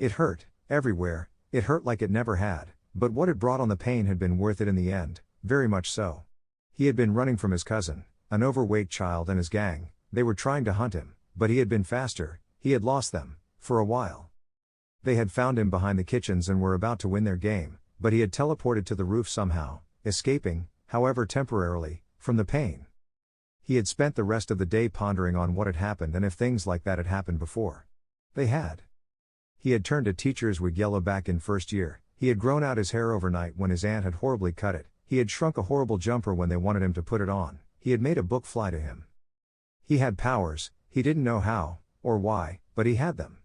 It hurt, everywhere, it hurt like it never had, but what it brought on the pain had been worth it in the end, very much so. He had been running from his cousin, an overweight child and his gang. They were trying to hunt him, but he had been faster, he had lost them, for a while. They had found him behind the kitchens and were about to win their game, but he had teleported to the roof somehow, escaping, however temporarily, from the pain. He had spent the rest of the day pondering on what had happened and if things like that had happened before. They had. He had turned a teacher's wig yellow back in first year, he had grown out his hair overnight when his aunt had horribly cut it, he had shrunk a horrible jumper when they wanted him to put it on, he had made a book fly to him. He had powers, he didn't know how, or why, but he had them.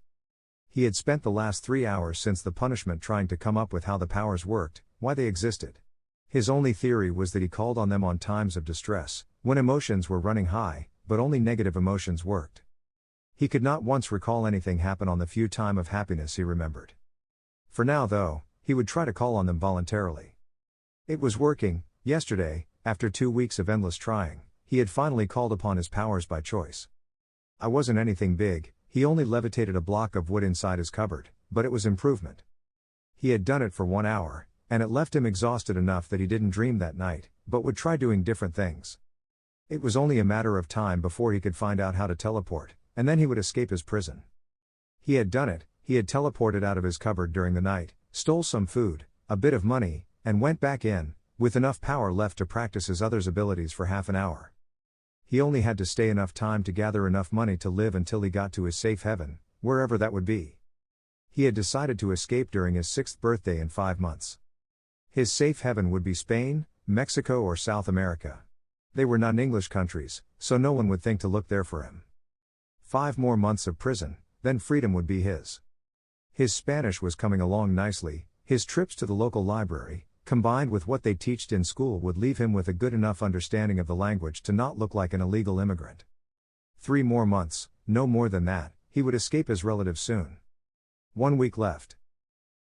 He had spent the last 3 hours since the punishment trying to come up with how the powers worked, why they existed. His only theory was that he called on them on times of distress, when emotions were running high, but only negative emotions worked. He could not once recall anything happen on the few time of happiness he remembered. For now though, he would try to call on them voluntarily. It was working. Yesterday, after 2 weeks of endless trying, he had finally called upon his powers by choice. I wasn't anything big, he only levitated a block of wood inside his cupboard, but it was improvement. He had done it for 1 hour, and it left him exhausted enough that he didn't dream that night, but would try doing different things. It was only a matter of time before he could find out how to teleport, and then he would escape his prison. He had done it, he had teleported out of his cupboard during the night, stole some food, a bit of money, and went back in, with enough power left to practice his other's abilities for half an hour. He only had to stay enough time to gather enough money to live until he got to his safe heaven, wherever that would be. He had decided to escape during his 6th birthday in 5 months. His safe heaven would be Spain, Mexico or South America. They were non-English countries, so no one would think to look there for him. 5 more months of prison, then freedom would be his. His Spanish was coming along nicely, his trips to the local library, combined with what they taught in school would leave him with a good enough understanding of the language to not look like an illegal immigrant. 3 more months, no more than that, he would escape his relatives soon. 1 week left.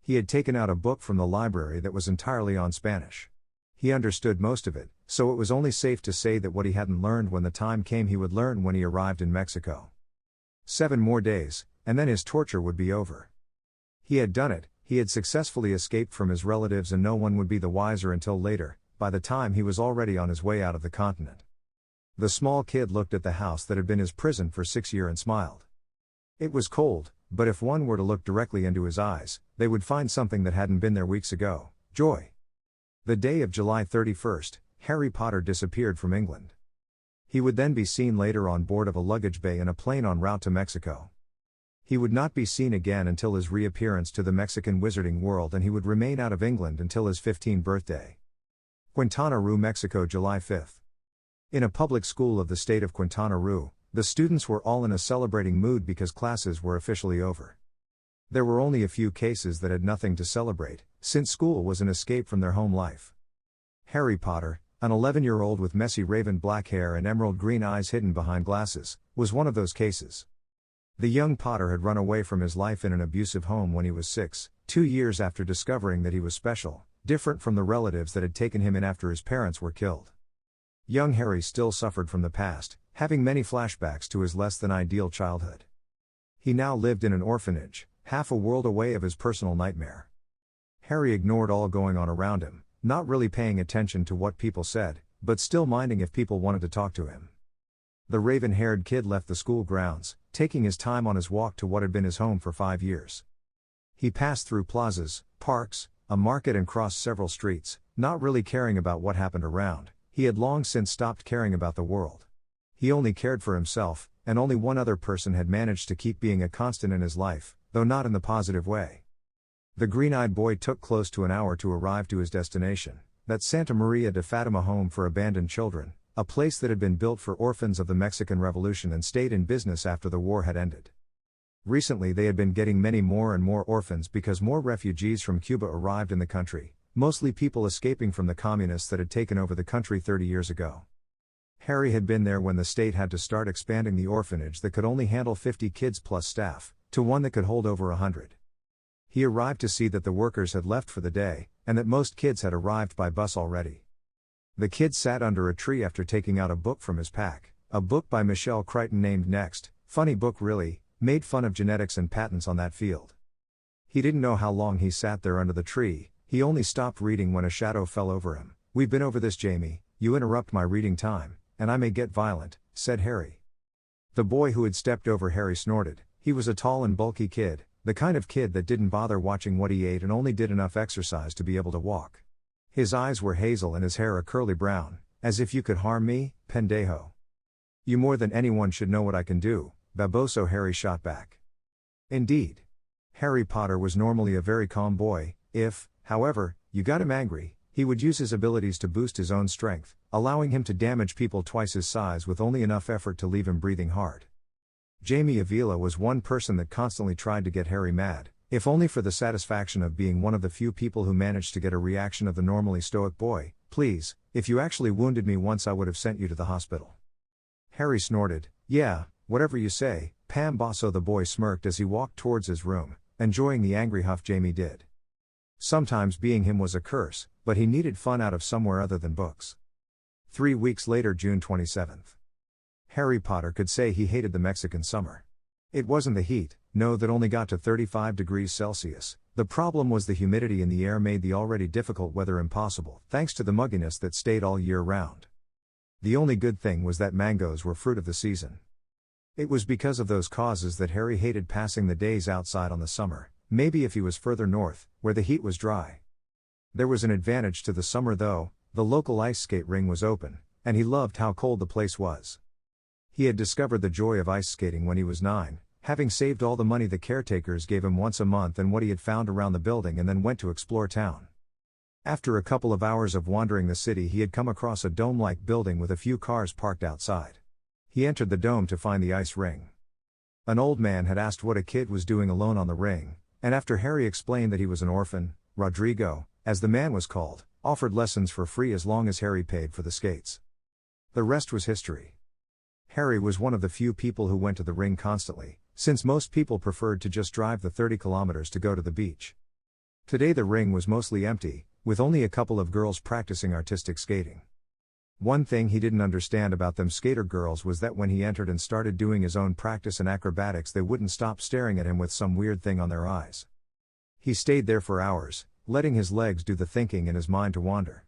He had taken out a book from the library that was entirely on Spanish. He understood most of it, so it was only safe to say that what he hadn't learned when the time came he would learn when he arrived in Mexico. 7 more days, and then his torture would be over. He had done it, he had successfully escaped from his relatives and no one would be the wiser until later, by the time he was already on his way out of the continent. The small kid looked at the house that had been his prison for 6 years and smiled. It was cold, but if one were to look directly into his eyes, they would find something that hadn't been there weeks ago: joy. The day of July 31st, Harry Potter disappeared from England. He would then be seen later on board of a luggage bay in a plane en route to Mexico. He would not be seen again until his reappearance to the Mexican wizarding world, and he would remain out of England until his 15th birthday. Quintana Roo, Mexico, July 5th. In a public school of the state of Quintana Roo, the students were all in a celebrating mood because classes were officially over. There were only a few cases that had nothing to celebrate, since school was an escape from their home life. Harry Potter, an 11-year-old with messy raven black hair and emerald green eyes hidden behind glasses, was one of those cases. The young Potter had run away from his life in an abusive home when he was 6, 2 years after discovering that he was special, different from the relatives that had taken him in after his parents were killed. Young Harry still suffered from the past, having many flashbacks to his less than ideal childhood. He now lived in an orphanage, half a world away of his personal nightmare. Harry ignored all going on around him, not really paying attention to what people said, but still minding if people wanted to talk to him. The raven-haired kid left the school grounds, taking his time on his walk to what had been his home for 5 years. He passed through plazas, parks, a market and crossed several streets, not really caring about what happened around. He had long since stopped caring about the world. He only cared for himself, and only one other person had managed to keep being a constant in his life, though not in the positive way. The green-eyed boy took close to an hour to arrive to his destination, that Santa Maria de Fatima home for abandoned children, a place that had been built for orphans of the Mexican Revolution and stayed in business after the war had ended. Recently they had been getting many more and more orphans because more refugees from Cuba arrived in the country, mostly people escaping from the communists that had taken over the country 30 years ago. Harry had been there when the state had to start expanding the orphanage that could only handle 50 kids plus staff, to one that could hold over 100. He arrived to see that the workers had left for the day, and that most kids had arrived by bus already. The kid sat under a tree after taking out a book from his pack, a book by Michelle Crichton named Next, funny book really, made fun of genetics and patents on that field. He didn't know how long he sat there under the tree, he only stopped reading when a shadow fell over him. "We've been over this, Jamie, you interrupt my reading time, and I may get violent," said Harry. The boy who had stepped over Harry snorted. He was a tall and bulky kid, the kind of kid that didn't bother watching what he ate and only did enough exercise to be able to walk. His eyes were hazel and his hair a curly brown. "As if you could harm me, pendejo. You more than anyone should know what I can do," baboso, Harry shot back. Indeed. Harry Potter was normally a very calm boy. If, however, you got him angry, he would use his abilities to boost his own strength, allowing him to damage people twice his size with only enough effort to leave him breathing hard. Jamie Avila was one person that constantly tried to get Harry mad, if only for the satisfaction of being one of the few people who managed to get a reaction of the normally stoic boy. "Please, if you actually wounded me once I would have sent you to the hospital." Harry snorted. "Yeah, whatever you say, Pam Bosso." The boy smirked as he walked towards his room, enjoying the angry huff Jamie did. Sometimes being him was a curse, but he needed fun out of somewhere other than books. 3 weeks later, June 27th. Harry Potter could say he hated the Mexican summer. It wasn't the heat, no, that only got to 35 degrees Celsius. The problem was the humidity in the air made the already difficult weather impossible, thanks to the mugginess that stayed all year round. The only good thing was that mangoes were fruit of the season. It was because of those causes that Harry hated passing the days outside on the summer, maybe if he was further north, where the heat was dry. There was an advantage to the summer though, the local ice skate ring was open, and he loved how cold the place was. He had discovered the joy of ice skating when he was 9, having saved all the money the caretakers gave him once a month and what he had found around the building, and then went to explore town. After a couple of hours of wandering the city, he had come across a dome-like building with a few cars parked outside. He entered the dome to find the ice ring. An old man had asked what a kid was doing alone on the ring, and after Harry explained that he was an orphan, Rodrigo, as the man was called, offered lessons for free as long as Harry paid for the skates. The rest was history. Harry was one of the few people who went to the ring constantly, since most people preferred to just drive the 30 kilometers to go to the beach. Today the ring was mostly empty, with only a couple of girls practicing artistic skating. One thing he didn't understand about them skater girls was that when he entered and started doing his own practice and acrobatics, they wouldn't stop staring at him with some weird thing on their eyes. He stayed there for hours, letting his legs do the thinking and his mind to wander.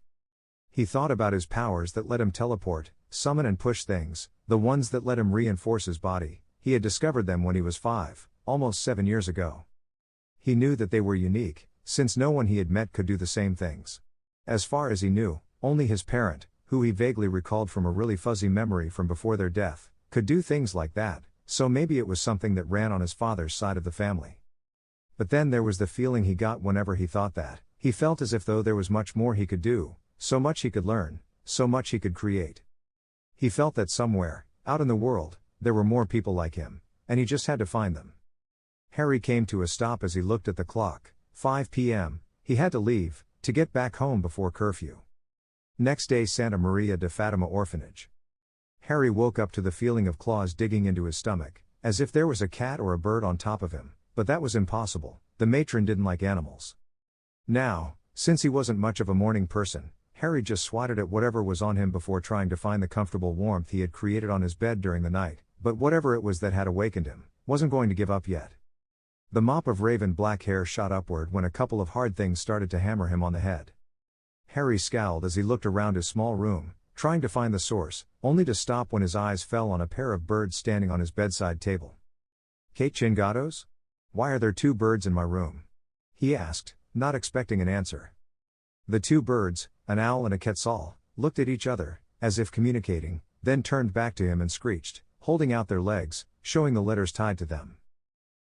He thought about his powers that let him teleport, summon and push things, the ones that let him reinforce his body. He had discovered them when he was 5, almost 7 years ago. He knew that they were unique, since no one he had met could do the same things. As far as he knew, only his parent, who he vaguely recalled from a really fuzzy memory from before their death, could do things like that, so maybe it was something that ran on his father's side of the family. But then there was the feeling he got whenever he thought that. He felt as if though there was much more he could do, so much he could learn, so much he could create. He felt that somewhere, out in the world, there were more people like him, and he just had to find them. Harry came to a stop as he looked at the clock. 5 p.m., he had to leave, to get back home before curfew. Next day, Santa Maria de Fatima Orphanage. Harry woke up to the feeling of claws digging into his stomach, as if there was a cat or a bird on top of him, but that was impossible. The matron didn't like animals. Now, since he wasn't much of a morning person, Harry just swatted at whatever was on him before trying to find the comfortable warmth he had created on his bed during the night, but whatever it was that had awakened him, wasn't going to give up yet. The mop of raven black hair shot upward when a couple of hard things started to hammer him on the head. Harry scowled as he looked around his small room, trying to find the source, only to stop when his eyes fell on a pair of birds standing on his bedside table. "Que chingados? Why are there 2 birds in my room?" he asked, not expecting an answer. The 2 birds, an owl and a quetzal, looked at each other, as if communicating, then turned back to him and screeched, holding out their legs, showing the letters tied to them.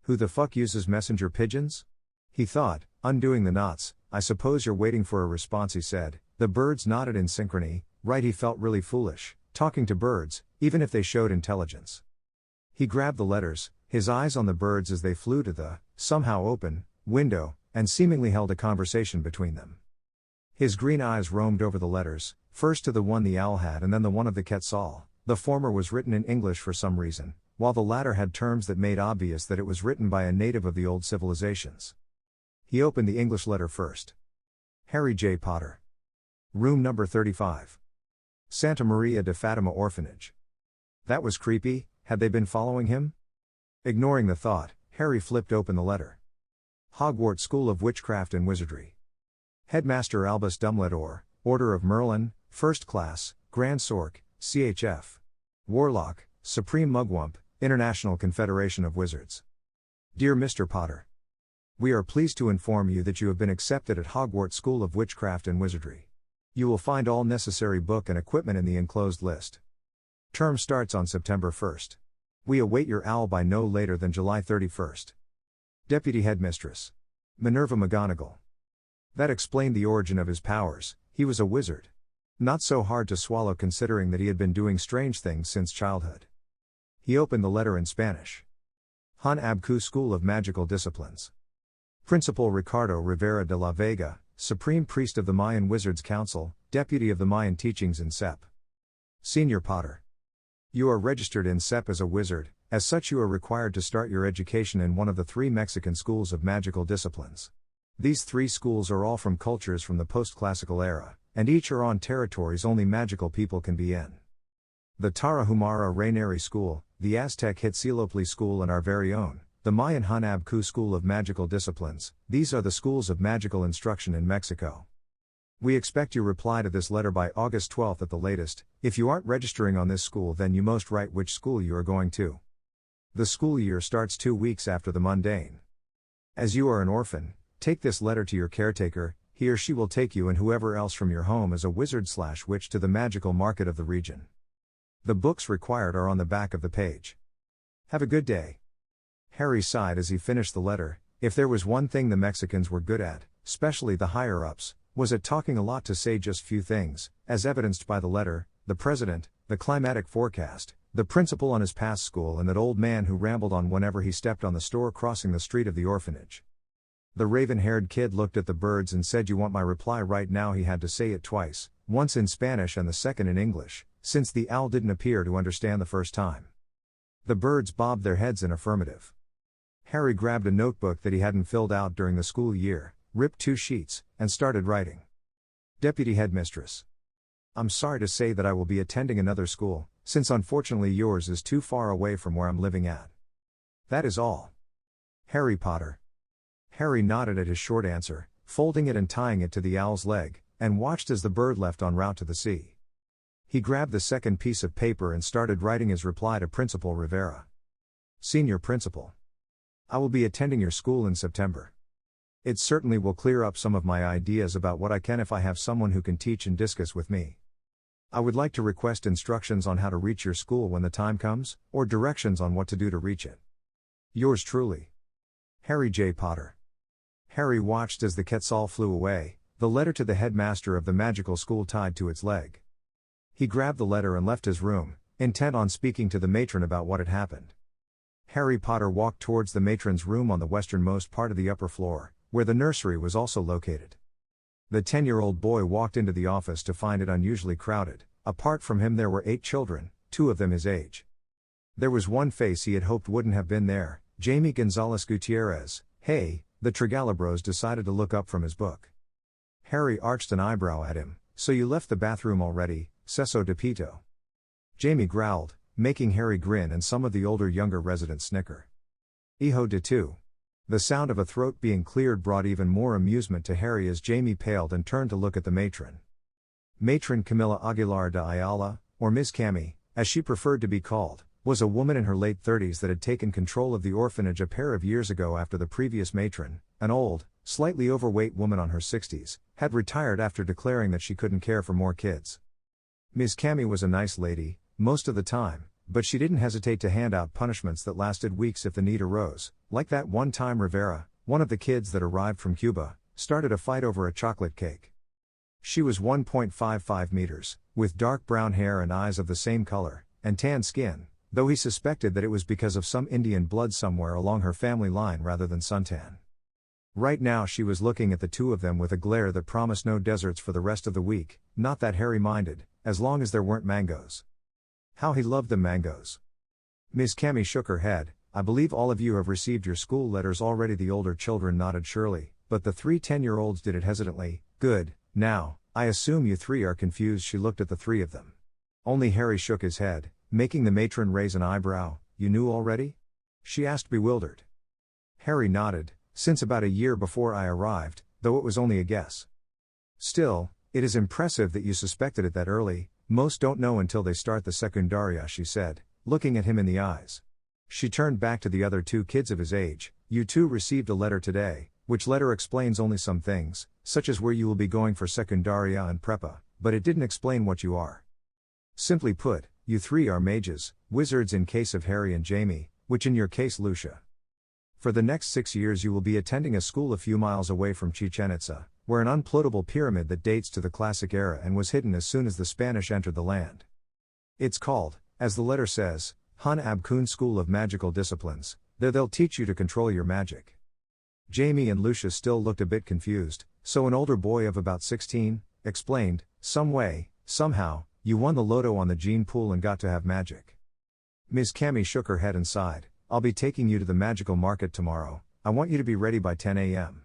"Who the fuck uses messenger pigeons?" he thought, undoing the knots. "I suppose you're waiting for a response," he said. The birds nodded in synchrony. Right, he felt really foolish, talking to birds, even if they showed intelligence. He grabbed the letters, his eyes on the birds as they flew to the, somehow open, window, and seemingly held a conversation between them. His green eyes roamed over the letters, first to the one the owl had and then the one of the quetzal. The former was written in English for some reason, while the latter had terms that made obvious that it was written by a native of the old civilizations. He opened the English letter first. Harry J. Potter. Room number 35. Santa Maria de Fatima Orphanage. That was creepy. Had they been following him? Ignoring the thought, Harry flipped open the letter. Hogwarts School of Witchcraft and Wizardry. Headmaster Albus Dumbledore, Order of Merlin, First Class, Grand Sork, CHF. Warlock, Supreme Mugwump, International Confederation of Wizards. Dear Mr. Potter, we are pleased to inform you that you have been accepted at Hogwarts School of Witchcraft and Wizardry. You will find all necessary book and equipment in the enclosed list. Term starts on September 1st. We await your owl by no later than July 31st. Deputy Headmistress Minerva McGonagall. That explained the origin of his powers. He was a wizard. Not so hard to swallow considering that he had been doing strange things since childhood. He opened the letter in Spanish. Han Abku School of Magical Disciplines. Principal Ricardo Rivera de la Vega, Supreme Priest of the Mayan Wizards Council, Deputy of the Mayan Teachings in CEP. Senior Potter. You are registered in CEP as a wizard. As such, you are required to start your education in one of the 3 Mexican schools of magical disciplines. These 3 schools are all from cultures from the post-classical era, and each are on territories only magical people can be in. The Tarahumara Raineri School, the Aztec Huitzilopochtli School, and our very own, the Mayan Hanabku School of Magical Disciplines. These are the schools of magical instruction in Mexico. We expect your reply to this letter by August 12th at the latest. If you aren't registering on this school, then you must write which school you are going to. The school year starts 2 weeks after the mundane. As you are an orphan, take this letter to your caretaker. He or she will take you and whoever else from your home as a wizard/witch to the magical market of the region. The books required are on the back of the page. Have a good day. Harry sighed as he finished the letter. If there was one thing the Mexicans were good at, especially the higher-ups, was at talking a lot to say just few things, as evidenced by the letter, the president, the climatic forecast, the principal on his past school, and that old man who rambled on whenever he stepped on the store crossing the street of the orphanage. The raven-haired kid looked at the birds and said, "You want my reply right now?" He had to say it twice, once in Spanish and the second in English, since the owl didn't appear to understand the first time. The birds bobbed their heads in affirmative. Harry grabbed a notebook that he hadn't filled out during the school year, ripped 2 sheets, and started writing. Deputy Headmistress. I'm sorry to say that I will be attending another school, since unfortunately yours is too far away from where I'm living at. That is all. Harry Potter. Harry nodded at his short answer, folding it and tying it to the owl's leg, and watched as the bird left en route to the sea. He grabbed the second piece of paper and started writing his reply to Principal Rivera. Senior Principal. I will be attending your school in September. It certainly will clear up some of my ideas about what I can if I have someone who can teach and discuss with me. I would like to request instructions on how to reach your school when the time comes, or directions on what to do to reach it. Yours truly, Harry J. Potter. Harry watched as the quetzal flew away, the letter to the headmaster of the magical school tied to its leg. He grabbed the letter and left his room, intent on speaking to the matron about what had happened. Harry Potter walked towards the matron's room on the westernmost part of the upper floor, where the nursery was also located. The 10-year-old boy walked into the office to find it unusually crowded. Apart from him there were 8 children, 2 of them his age. There was one face he had hoped wouldn't have been there, Jamie Gonzalez Gutierrez. Hey, the Trigalabros decided to look up from his book. Harry arched an eyebrow at him. So you left the bathroom already, Ceso de Pito? Jamie growled, making Harry grin and some of the older younger residents snicker. Hijo de tu. The sound of a throat being cleared brought even more amusement to Harry as Jamie paled and turned to look at the matron. Matron Camila Aguilar de Ayala, or Ms. Cammy, as she preferred to be called, was a woman in her late 30s that had taken control of the orphanage a pair of years ago after the previous matron, an old, slightly overweight woman on her 60s, had retired after declaring that she couldn't care for more kids. Ms. Cammy was a nice lady, most of the time, but she didn't hesitate to hand out punishments that lasted weeks if the need arose, like that one time Rivera, one of the kids that arrived from Cuba, started a fight over a chocolate cake. She was 1.55 meters, with dark brown hair and eyes of the same color, and tan skin, though he suspected that it was because of some Indian blood somewhere along her family line rather than suntan. Right now she was looking at the two of them with a glare that promised no deserts for the rest of the week. Not that Harry minded, as long as there weren't mangoes. How he loved the mangoes. Miss Cammy shook her head. I believe all of you have received your school letters already. The older children nodded surely, but the 3 10-year-olds did it hesitantly. Good, now, I assume you 3 are confused. She looked at the 3 of them. Only Harry shook his head, making the matron raise an eyebrow. You knew already? She asked bewildered. Harry nodded. since about a year before I arrived, though it was only a guess. Still, it is impressive that you suspected it that early. Most don't know until they start the secundaria, she said, looking at him in the eyes. She turned back to the other two kids of his age. You two received a letter today, which letter explains only some things, such as where you will be going for secundaria and prepa, but it didn't explain what you are. Simply put, you three are mages, wizards in case of Harry and Jamie, which in your case Lucia. For the next 6 years you will be attending a school a few miles away from Chichen Itza, where an unploatable pyramid that dates to the classic era and was hidden as soon as the Spanish entered the land. It's called, as the letter says, Hun Ab Kun School of Magical Disciplines. There they'll teach you to control your magic. Jamie and Lucia still looked a bit confused, so an older boy of about 16, explained, some way, somehow, you won the lotto on the gene pool and got to have magic. Ms. Cammy shook her head and sighed. I'll be taking you to the magical market tomorrow. I want you to be ready by 10 a.m.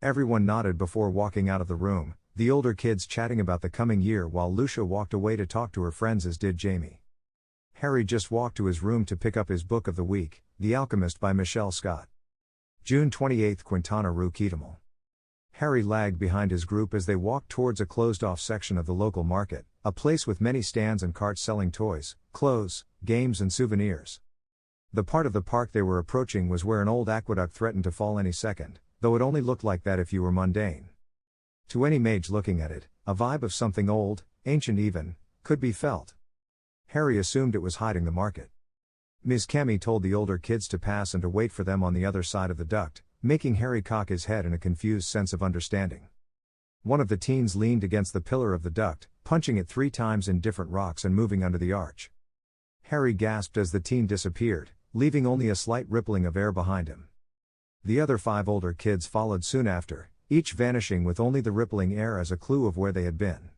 Everyone nodded before walking out of the room, the older kids chatting about the coming year while Lucia walked away to talk to her friends, as did Jamie. Harry just walked to his room to pick up his book of the week, The Alchemist by Michelle Scott. June 28, Quintana Roo, Quetemal. Harry lagged behind his group as they walked towards a closed-off section of the local market, a place with many stands and carts selling toys, clothes, games and souvenirs. The part of the park they were approaching was where an old aqueduct threatened to fall any second, though it only looked like that if you were mundane. To any mage looking at it, a vibe of something old, ancient even, could be felt. Harry assumed it was hiding the market. Ms. Cammy told the older kids to pass and to wait for them on the other side of the duct, making Harry cock his head in a confused sense of understanding. One of the teens leaned against the pillar of the duct, punching it 3 times in different rocks and moving under the arch. Harry gasped as the teen disappeared, leaving only a slight rippling of air behind him. The other 5 older kids followed soon after, each vanishing with only the rippling air as a clue of where they had been.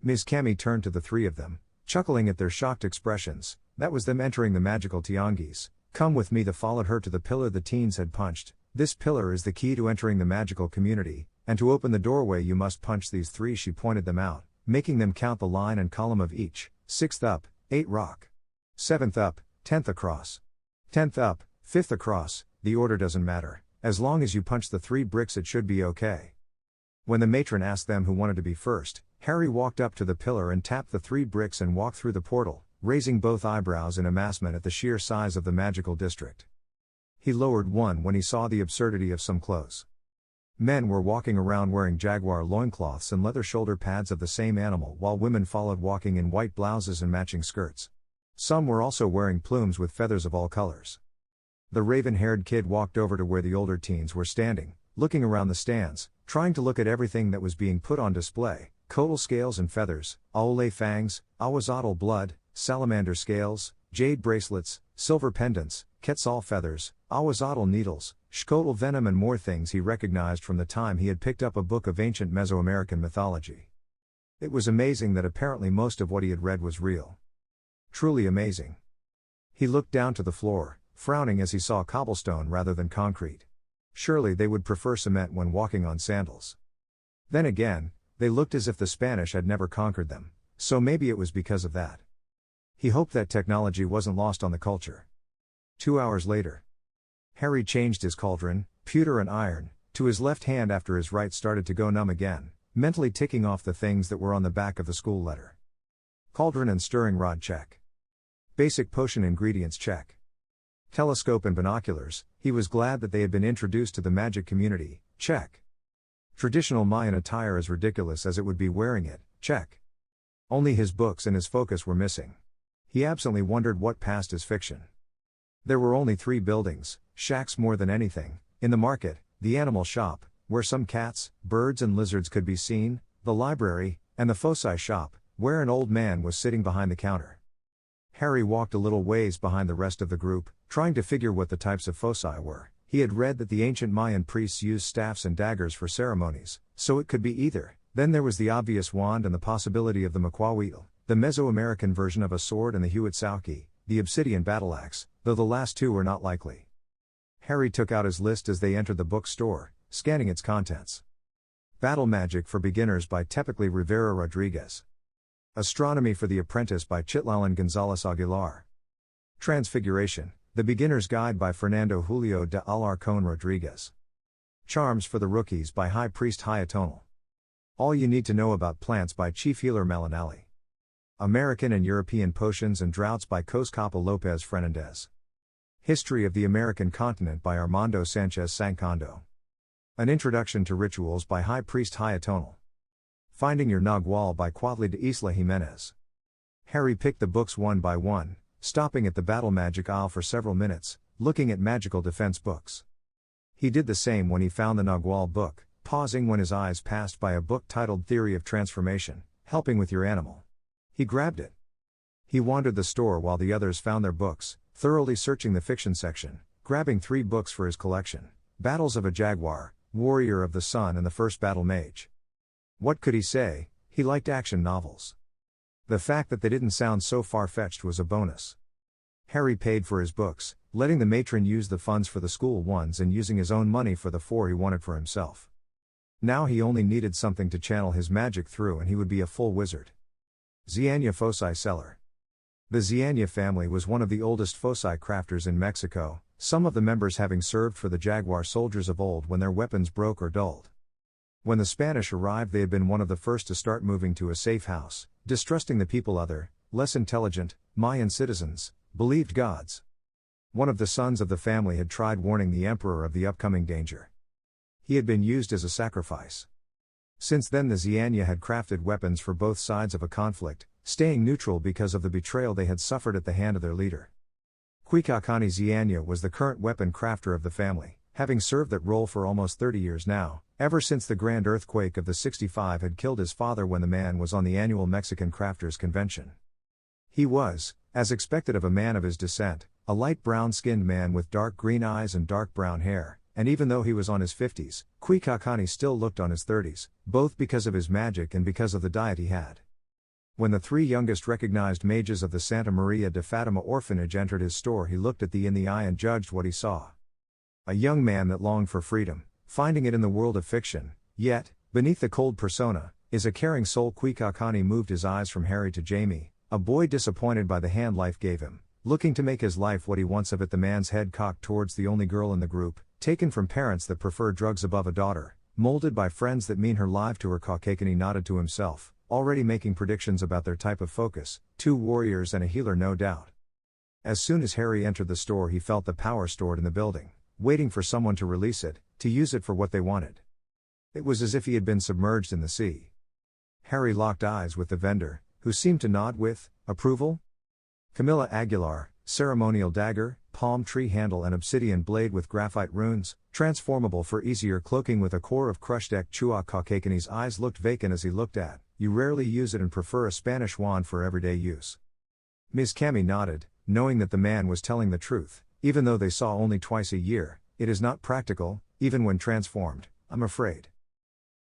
Ms. Cammy turned to the 3 of them, chuckling at their shocked expressions. That was them entering the magical Tianguis. Come with me. They followed her to the pillar the teens had punched. This pillar is the key to entering the magical community, and to open the doorway you must punch these 3. She pointed them out, making them count the line and column of each. 6th up, 8 rock. 7th up, 10th across. 10th up, 5th across. The order doesn't matter. As long as you punch the 3 bricks it should be okay. When the matron asked them who wanted to be first, Harry walked up to the pillar and tapped the 3 bricks and walked through the portal, raising both eyebrows in amazement at the sheer size of the magical district. He lowered one when he saw the absurdity of some clothes. Men were walking around wearing jaguar loincloths and leather shoulder pads of the same animal, while women followed walking in white blouses and matching skirts. Some were also wearing plumes with feathers of all colors. The raven-haired kid walked over to where the older teens were standing, looking around the stands, trying to look at everything that was being put on display: kotal scales and feathers, aole fangs, awazatl blood, salamander scales, jade bracelets, silver pendants, quetzal feathers, awazatl needles, shkotal venom, and more things he recognized from the time he had picked up a book of ancient Mesoamerican mythology. It was amazing that apparently most of what he had read was real. Truly amazing. He looked down to the floor, frowning as he saw cobblestone rather than concrete. Surely they would prefer cement when walking on sandals. Then again, they looked as if the Spanish had never conquered them, so maybe it was because of that. He hoped that technology wasn't lost on the culture. 2 hours later, Harry changed his cauldron, pewter and iron, to his left hand after his right started to go numb again, mentally ticking off the things that were on the back of the school letter. Cauldron and stirring rod check. Basic potion ingredients check. Telescope and binoculars, he was glad that they had been introduced to the magic community, check. Traditional Mayan attire, as ridiculous as it would be wearing it, check. Only his books and his focus were missing. He absently wondered what passed as fiction. There were only 3 buildings, shacks more than anything: in the market, the animal shop, where some cats, birds and lizards could be seen, the library, and the foci shop, where an old man was sitting behind the counter. Harry walked a little ways behind the rest of the group, trying to figure what the types of foci were. He had read that the ancient Mayan priests used staffs and daggers for ceremonies, so it could be either. Then there was the obvious wand and the possibility of the makwawitl, the Mesoamerican version of a sword, and the huitzauki, the obsidian battle-axe, though the last 2 were not likely. Harry took out his list as they entered the bookstore, scanning its contents. Battle Magic for Beginners by Tepicly Rivera Rodriguez. Astronomy for the Apprentice by Chitlalan Gonzalez Aguilar. Transfiguration, The Beginner's Guide by Fernando Julio de Alarcón Rodriguez. Charms for the Rookies by High Priest Hayatonal. All You Need to Know About Plants by Chief Healer Malinali. American and European Potions and Droughts by Coscapa Lopez Fernandez. History of the American Continent by Armando Sanchez Sancondo. An Introduction to Rituals by High Priest Hayatonal. Finding Your Nagual by Cuautli de Isla Jimenez. Harry picked the books one by one, stopping at the Battle Magic aisle for several minutes, looking at magical defense books. He did the same when he found the Nagual book, pausing when his eyes passed by a book titled Theory of Transformation, Helping with Your Animal. He grabbed it. He wandered the store while the others found their books, thoroughly searching the fiction section, grabbing 3 books for his collection: Battles of a Jaguar, Warrior of the Sun and The First Battle Mage. What could he say? He liked action novels. The fact that they didn't sound so far-fetched was a bonus. Harry paid for his books, letting the matron use the funds for the school ones and using his own money for the 4 he wanted for himself. Now he only needed something to channel his magic through and he would be a full wizard. Zianya Foci Cellar. The Zianya family was one of the oldest foci crafters in Mexico, some of the members having served for the Jaguar soldiers of old when their weapons broke or dulled. When the Spanish arrived, they had been one of the first to start moving to a safe house, distrusting the people other, less intelligent, Mayan citizens, believed gods. One of the sons of the family had tried warning the emperor of the upcoming danger. He had been used as a sacrifice. Since then the Zianya had crafted weapons for both sides of a conflict, staying neutral because of the betrayal they had suffered at the hand of their leader. Cuicacani Zianya was the current weapon crafter of the family, having served that role for almost 30 years now, ever since the Grand Earthquake of the 65 had killed his father when the man was on the annual Mexican Crafters Convention. He was, as expected of a man of his descent, a light brown-skinned man with dark green eyes and dark brown hair, and even though he was on his 50s, Cuicacani still looked on his 30s, both because of his magic and because of the diet he had. When the 3 youngest recognized mages of the Santa Maria de Fatima orphanage entered his store, he looked at them in the eye and judged what he saw. A young man that longed for freedom, finding it in the world of fiction, yet, beneath the cold persona, is a caring soul. Cuicacani moved his eyes from Harry to Jamie, a boy disappointed by the hand life gave him, looking to make his life what he wants of it. The man's head cocked towards the only girl in the group, taken from parents that prefer drugs above a daughter, molded by friends that mean her life to her. Cuicacani nodded to himself, already making predictions about their type of focus: 2 warriors and a healer, no doubt. As soon as Harry entered the store, he felt the power stored in the building, waiting for someone to release it, to use it for what they wanted. It was as if he had been submerged in the sea. Harry locked eyes with the vendor, who seemed to nod with approval. Camilla Aguilar, ceremonial dagger, palm tree handle and obsidian blade with graphite runes, transformable for easier cloaking with a core of crushed ek chua. Cuicacani's eyes looked vacant as he looked at, you rarely use it and prefer a Spanish wand for everyday use. Ms. Cami nodded, knowing that the man was telling the truth, even though they saw only twice a year. It is not practical, even when transformed, I'm afraid.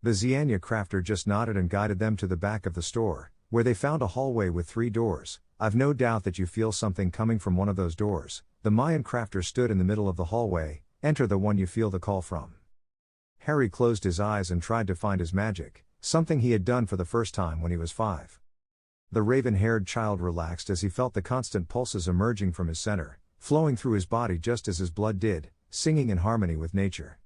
The Zianya crafter just nodded and guided them to the back of the store, where they found a hallway with 3 doors. I've no doubt that you feel something coming from one of those doors. The Mayan crafter stood in the middle of the hallway. Enter the one you feel the call from. Harry closed his eyes and tried to find his magic, something he had done for the first time when he was 5. The raven-haired child relaxed as he felt the constant pulses emerging from his center, flowing through his body just as his blood did, singing in harmony with nature.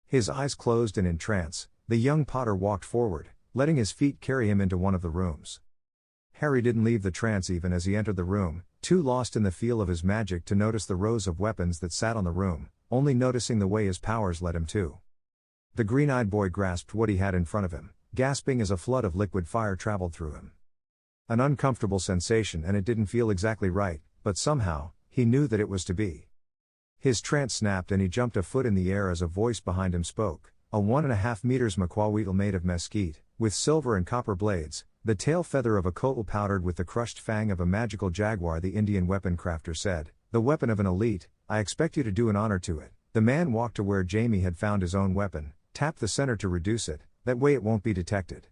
His eyes closed and in trance, the young potter walked forward, letting his feet carry him into one of the rooms. Harry didn't leave the trance even as he entered the room, too lost in the feel of his magic to notice the rows of weapons that sat on the room, only noticing the way his powers led him to. The green-eyed boy grasped what he had in front of him, gasping as a flood of liquid fire traveled through him. An uncomfortable sensation, and it didn't feel exactly right, but somehow, he knew that it was to be. His trance snapped and he jumped a foot in the air as a voice behind him spoke, a 1.5 meters macahuitl made of mesquite, with silver and copper blades, the tail feather of a coatl powdered with the crushed fang of a magical jaguar. The Indian weapon crafter said, the weapon of an elite, I expect you to do an honor to it. The man walked to where Jamie had found his own weapon, tapped the center to reduce it, that way it won't be detected.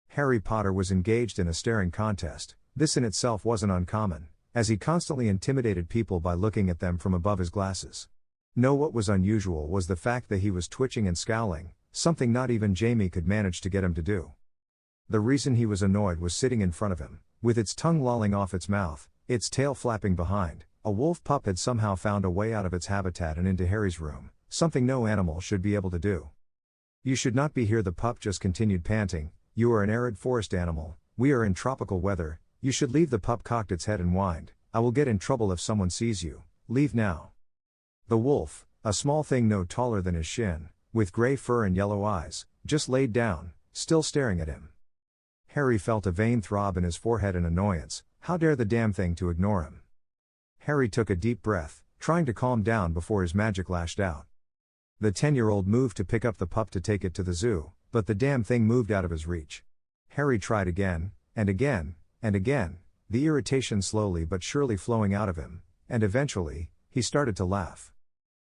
Harry Potter was engaged in a staring contest. This in itself wasn't uncommon, as he constantly intimidated people by looking at them from above his glasses. No, what was unusual was the fact that he was twitching and scowling, something not even Jamie could manage to get him to do. The reason he was annoyed was sitting in front of him, with its tongue lolling off its mouth, its tail flapping behind, A wolf pup had somehow found a way out of its habitat and into Harry's room, something no animal should be able to do. "You should not be here," the pup just continued, panting. "You are an arid forest animal, we are in tropical weather, you should leave." The pup cocked its head and whined, "I will get in trouble if someone sees you, leave now." The wolf, a small thing no taller than his shin, with gray fur and yellow eyes, just laid down, still staring at him. Harry felt a vein throb in his forehead in annoyance. How dare the damn thing to ignore him? Harry took a deep breath, trying to calm down before his magic lashed out. The 10-year-old moved to pick up the pup to take it to the zoo, but the damn thing moved out of his reach. Harry tried again, and again, and again, the irritation slowly but surely flowing out of him, and eventually, he started to laugh.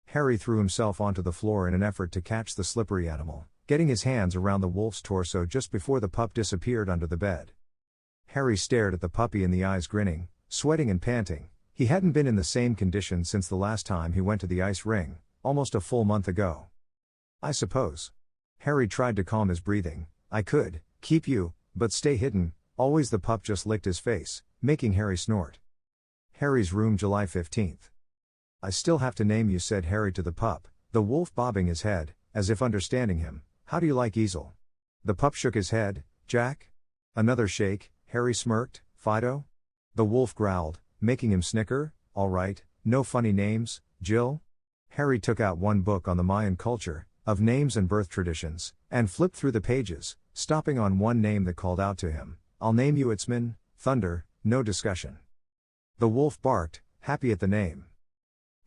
Harry threw himself onto the floor in an effort to catch the slippery animal, getting his hands around the wolf's torso just before the pup disappeared under the bed. Harry stared at the puppy in the eyes, grinning, sweating and panting. He hadn't been in the same condition since the last time he went to the ice ring, almost a full month ago. "I suppose." Harry tried to calm his breathing. "I could keep you, but stay hidden, always." The pup just licked his face, making Harry snort. Harry's room, July 15th. "I still have to name you," said Harry to the pup, the wolf bobbing his head, as if understanding him. "How do you like Easel?" The pup shook his head. "Jack?" Another shake. Harry smirked. "Fido?" The wolf growled, making him snicker. "All right, no funny names, Jill?" Harry took out one book on the Mayan culture, of names and birth traditions, and flipped through the pages, stopping on one name that called out to him. "I'll name you Itzman, Thunder, no discussion." The wolf barked, happy at the name.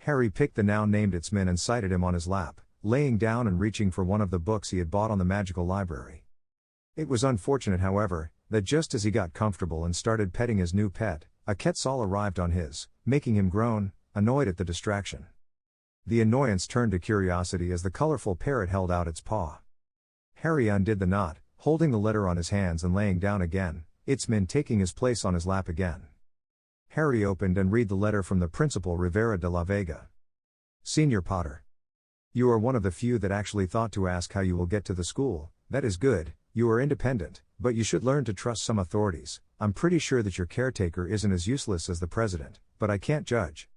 Harry picked the now named Itzman and sighted him on his lap, laying down and reaching for one of the books he had bought on the magical library. It was unfortunate, however, that just as he got comfortable and started petting his new pet, a quetzal arrived on his, making him groan, annoyed at the distraction. The annoyance turned to curiosity as the colorful parrot held out its paw. Harry undid the knot, holding the letter on his hands and laying down again, Itzman taking his place on his lap again. Harry opened and read the letter from the Principal Rivera de la Vega. "Senior Potter. You are one of the few that actually thought to ask how you will get to the school. That is good, you are independent, but you should learn to trust some authorities. I'm pretty sure that your caretaker isn't as useless as the president, but I can't judge.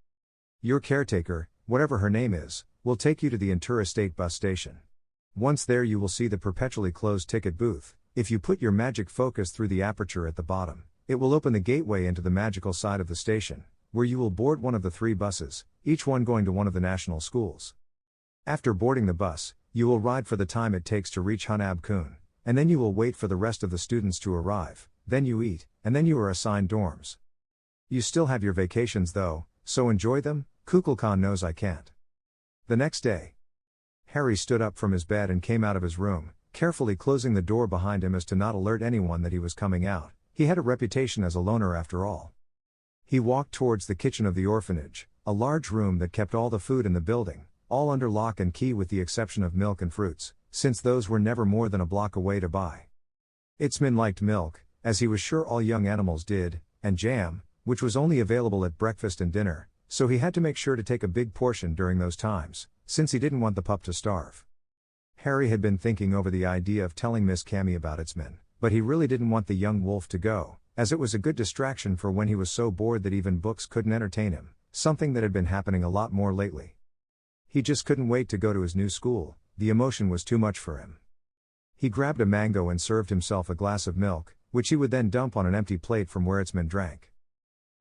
Your caretaker, whatever her name is, will take you to the Ventura State bus station. Once there you will see the perpetually closed ticket booth. If you put your magic focus through the aperture at the bottom, it will open the gateway into the magical side of the station, where you will board one of the 3 buses, each one going to one of the national schools. After boarding the bus, you will ride for the time it takes to reach Hunab Kun, and then you will wait for the rest of the students to arrive, then you eat, and then you are assigned dorms. You still have your vacations though, so enjoy them. Kukulkan knows I can't." The next day, Harry stood up from his bed and came out of his room, carefully closing the door behind him as to not alert anyone that he was coming out. He had a reputation as a loner after all. He walked towards the kitchen of the orphanage, a large room that kept all the food in the building, all under lock and key with the exception of milk and fruits, since those were never more than a block away to buy. Itzman liked milk, as he was sure all young animals did, and jam, which was only available at breakfast and dinner, so he had to make sure to take a big portion during those times, since he didn't want the pup to starve. Harry had been thinking over the idea of telling Miss Cammy about Itzman, but he really didn't want the young wolf to go, as it was a good distraction for when he was so bored that even books couldn't entertain him, something that had been happening a lot more lately. He just couldn't wait to go to his new school, the emotion was too much for him. He grabbed a mango and served himself a glass of milk, which he would then dump on an empty plate from where Itzman drank.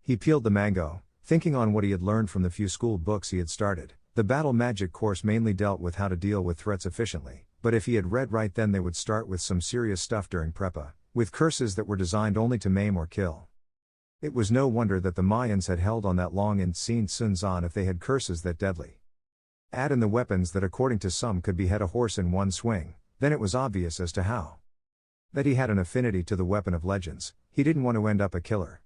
He peeled the mango, thinking on what he had learned from the few school books he had started. The battle magic course mainly dealt with how to deal with threats efficiently, but if he had read right then they would start with some serious stuff during Prepa, with curses that were designed only to maim or kill. It was no wonder that the Mayans had held on that long and seen Sun Zan if they had curses that deadly. Add in the weapons that according to some could behead a horse in one swing, then it was obvious as to how. That he had an affinity to the weapon of legends, he didn't want to end up a killer.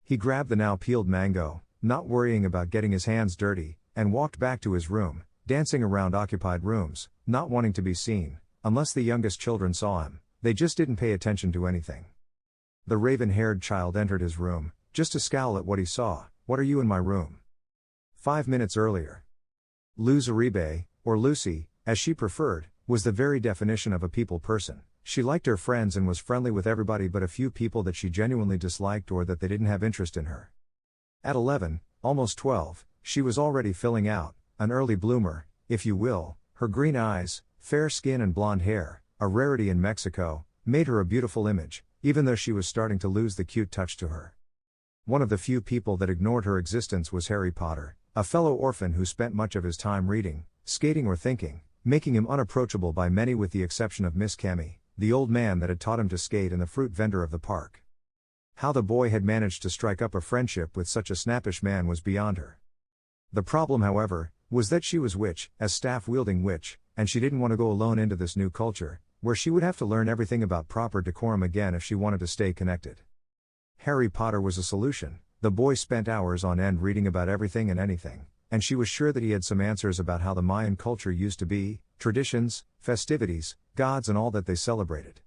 He grabbed the now peeled mango, not worrying about getting his hands dirty, and walked back to his room, dancing around occupied rooms, not wanting to be seen, unless the youngest children saw him, they just didn't pay attention to anything. The raven-haired child entered his room, just to scowl at what he saw. "What are you in my room?" 5 minutes earlier. Luz Uribe, or Lucy, as she preferred, was the very definition of a people person. She liked her friends and was friendly with everybody but a few people that she genuinely disliked or that they didn't have interest in her. At 11, almost 12, she was already filling out, an early bloomer, if you will. Her green eyes, fair skin and blonde hair, a rarity in Mexico, made her a beautiful image, even though she was starting to lose the cute touch to her. One of the few people that ignored her existence was Harry Potter, a fellow orphan who spent much of his time reading, skating or thinking, making him unapproachable by many with the exception of Miss Cammy, the old man that had taught him to skate and the fruit vendor of the park. How the boy had managed to strike up a friendship with such a snappish man was beyond her. The problem, however, was that she was a staff-wielding witch, and she didn't want to go alone into this new culture, where she would have to learn everything about proper decorum again if she wanted to stay connected. Harry Potter was a solution. The boy spent hours on end reading about everything and anything, and she was sure that he had some answers about how the Mayan culture used to be, traditions, festivities, gods and all that they celebrated.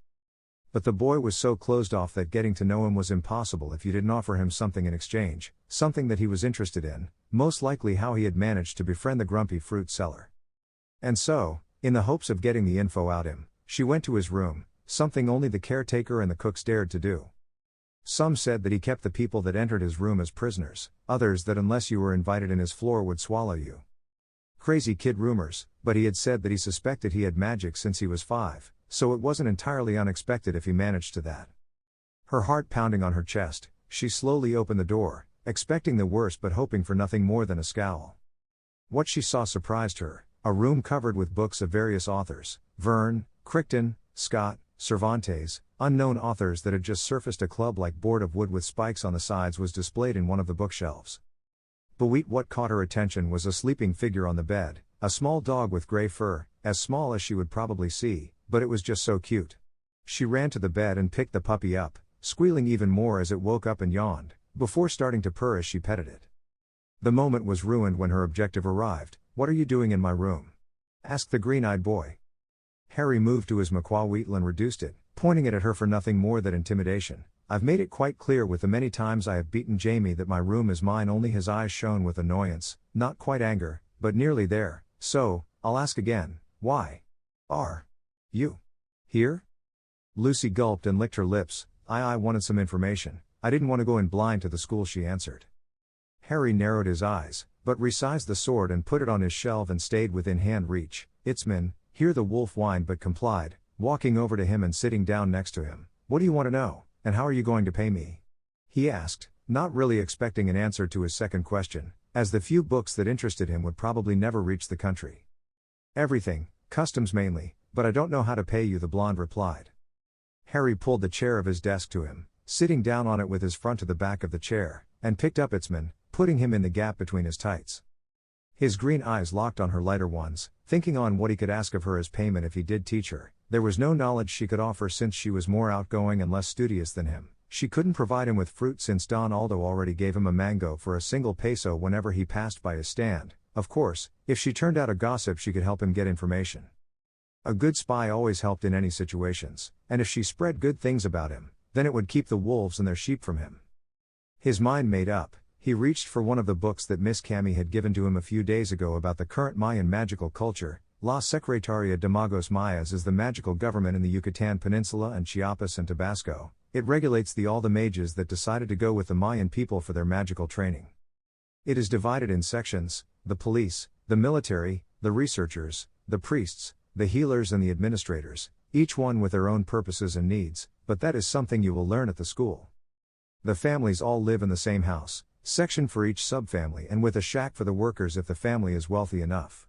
But the boy was so closed off that getting to know him was impossible if you didn't offer him something in exchange, something that he was interested in, most likely how he had managed to befriend the grumpy fruit seller. And so, in the hopes of getting the info out him, she went to his room, something only the caretaker and the cooks dared to do. Some said that he kept the people that entered his room as prisoners, others that unless you were invited in his floor would swallow you. Crazy kid rumors, but he had said that he suspected he had magic since he was 5, so it wasn't entirely unexpected if he managed to that. Her heart pounding on her chest, she slowly opened the door, expecting the worst but hoping for nothing more than a scowl. What she saw surprised her, a room covered with books of various authors, Verne, Crichton, Scott, Cervantes, unknown authors that had just surfaced. A club-like board of wood with spikes on the sides was displayed in one of the bookshelves. But what caught her attention was a sleeping figure on the bed, a small dog with gray fur, as small as she would probably see, but it was just so cute. She ran to the bed and picked the puppy up, squealing even more as it woke up and yawned, before starting to purr as she petted it. The moment was ruined when her objective arrived. "What are you doing in my room?" asked the green-eyed boy. Harry moved to his macaw wheatle and reduced it, pointing it at her for nothing more than intimidation. "I've made it quite clear with the many times I have beaten Jamie that my room is mine." Only his eyes shone with annoyance, not quite anger, but nearly there. "So, I'll ask again, why are you here?" Lucy gulped and licked her lips. I wanted some information. I didn't want to go in blind to the school," she answered. Harry narrowed his eyes, but resized the sword and put it on his shelf and stayed within hand reach. "Itzman," here the wolf whined but complied, walking over to him and sitting down next to him. "What do you want to know, and how are you going to pay me?" he asked, not really expecting an answer to his second question, as the few books that interested him would probably never reach the country. "Everything, customs mainly, but I don't know how to pay you," the blonde replied. Harry pulled the chair of his desk to him, sitting down on it with his front to the back of the chair, and picked up Itzman, putting him in the gap between his tights. His green eyes locked on her lighter ones, thinking on what he could ask of her as payment if he did teach her. There was no knowledge she could offer since she was more outgoing and less studious than him. She couldn't provide him with fruit since Don Aldo already gave him a mango for a single peso whenever he passed by his stand. Of course, if she turned out a gossip she could help him get information. A good spy always helped in any situations, and if she spread good things about him, then it would keep the wolves and their sheep from him. His mind made up, he reached for one of the books that Miss Cammy had given to him a few days ago about the current Mayan magical culture. La Secretaria de Magos Mayas is the magical government in the Yucatan Peninsula and Chiapas and Tabasco. It regulates all the mages that decided to go with the Mayan people for their magical training. It is divided in sections: the police, the military, the researchers, the priests, the healers and the administrators, each one with their own purposes and needs, but that is something you will learn at the school. The families all live in the same house, section for each subfamily and with a shack for the workers if the family is wealthy enough.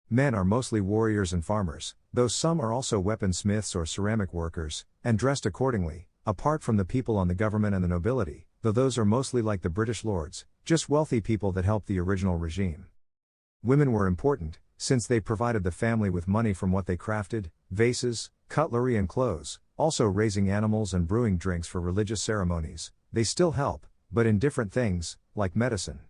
Men are mostly warriors and farmers, though some are also weaponsmiths or ceramic workers, and dressed accordingly, apart from the people on the government and the nobility, though those are mostly like the British lords, just wealthy people that helped the original regime. Women were important, since they provided the family with money from what they crafted, vases, cutlery and clothes, also raising animals and brewing drinks for religious ceremonies. They still help, but in different things, like medicine.